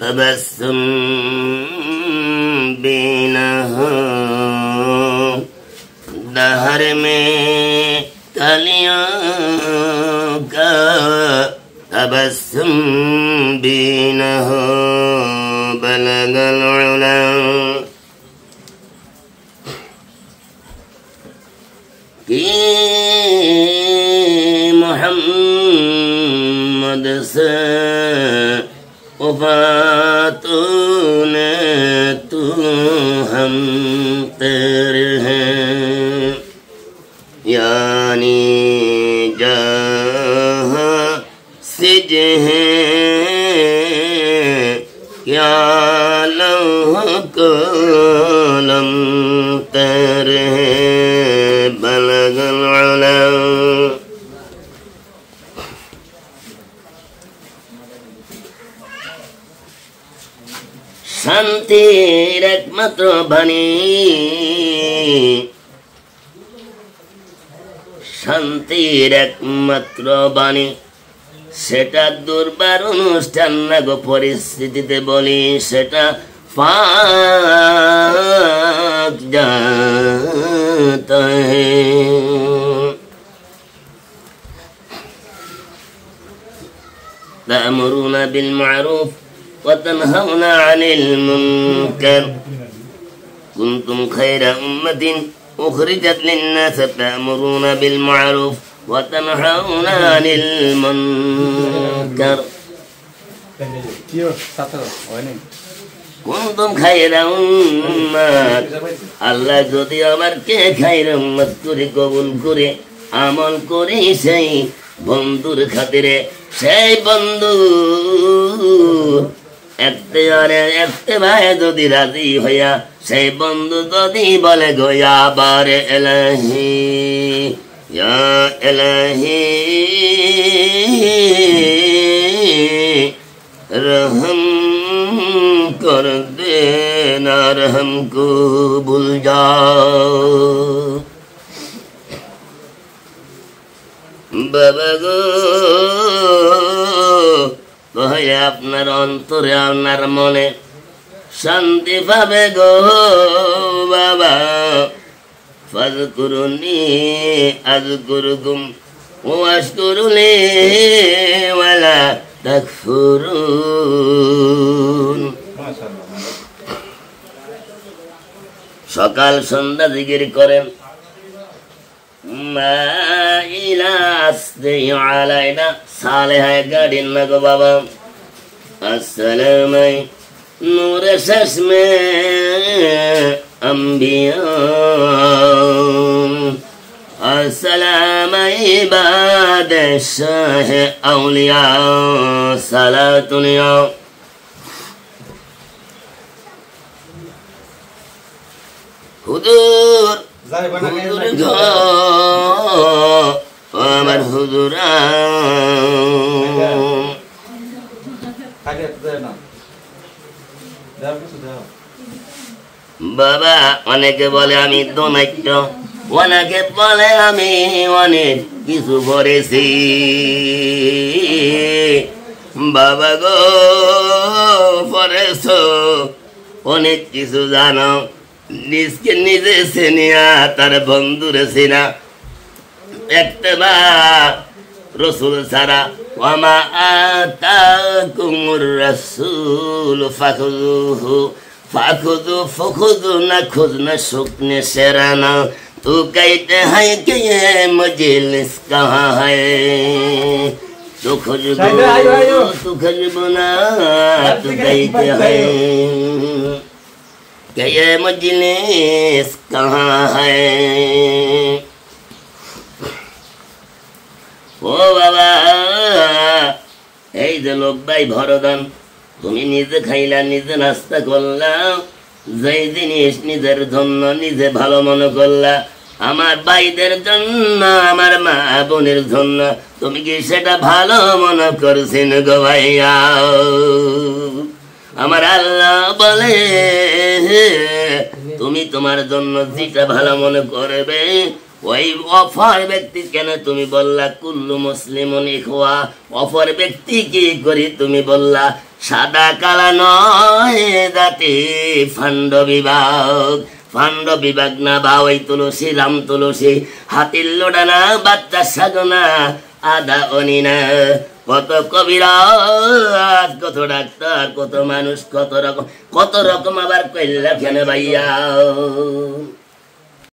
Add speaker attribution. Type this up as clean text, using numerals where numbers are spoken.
Speaker 1: तबस्सुम बीनहा दहर में कलियों का तबस्सुम बीनहा बलगल उला कि मोहम्मद से वफ़ातूने तू हम तेरे हैं यानी जहाँ सिज हैं क्या लौह कलम तेरे हैं बलगल उला शांतिर एकमात्र बाणी शांतिर एकमात्र बाणी सेटा दुर्बार अनुष्ठान ना गो परिस्थितिते बोली सेटा फाक जाता है तामुरूना बिल मारूफ وتنهون عن المنكر كنتم خير أمة أخرجت للناس تأمرون بالمعروف وتنهون عن المنكر كنتم خير أمة الله যদি আমাকে খায়র উম্মত করে কবুল করে আমল করে সেই বন্ধুর খাতিরে সেই বন্ধু এত্তেবারে যদি রাজি হইয়া সেই বন্ধু যদি বলে গোয়া বারে এলাহি ইয়া এলাহি रहम कर देना रहम को भूल जाओ बाबा गो কহে আপনার অন্তরে আপনার মনে শান্তি পাবে গো বাবা ফাযকুরুনি আযকুরুকুম ওয়াশকুরুলি ওয়ালা তাকফুরুন সকাল সন্ধ্যা জিকির করেন মা ইলাস্তি আলাইনা सालेहा गाड़ी न गो बाबा अस्सलाम नूर सस में अंबिया अस्सलाम इबाद शाह औलिया सलातुनिया हुजूर আমার হুজুর বাবা অনেকে বলে আমি দোনাইত্য অনেকে বলে আমি অনেক কিছু করেছি বাবা গো পরেছ অনেক কিছু জানো নিজকে নিজে চেনিয়া তার বন্ধুরে চেনা একতবা রসুল ছাড়া ওয়ামা আতাকুমুর রাসূল ফাখুযুহু ফাখুযু ফাখুযু না খুজনা শুকনে সেরানা তু कहते हैं कि ये मजलिस कहाँ है तो खुशबू ना तू कहते हैं कि ये मजलिस कहाँ है ও বাবা এই যে লোক ভাই ভরদান তুমি নিজে খাইলা নিজে নাস্তা করলা যেই জিনিস নিজের জন্য নিজে ভালো মনে করলা আমার ভাইদের জন্য আমার মা বোনের জন্য তুমি কি সেটা ভালো মনে করছেন গো ভাইয়া আমার আল্লাহ বলে তুমি তোমার জন্য যেটা ভালো মনে করবে ওই অফর ব্যক্তি কেন তুমি বললা কুল্লু মুসলিমুন ইখওয়া? অফর ব্যক্তি কি করি তুমি বললা সাদা কালা নয় জাতি ফান্ড বিভাগ। ফান্ড বিভাগ না বা ওই তুলসী রাম তুলসী হাতির লোডা না বাচ্চা সাজনা আদা অনিনা। কত কবিরাজ, কত ডাক্তার, কত মানুষ, কত রকম আবার কইলা কেন ভাইয়া?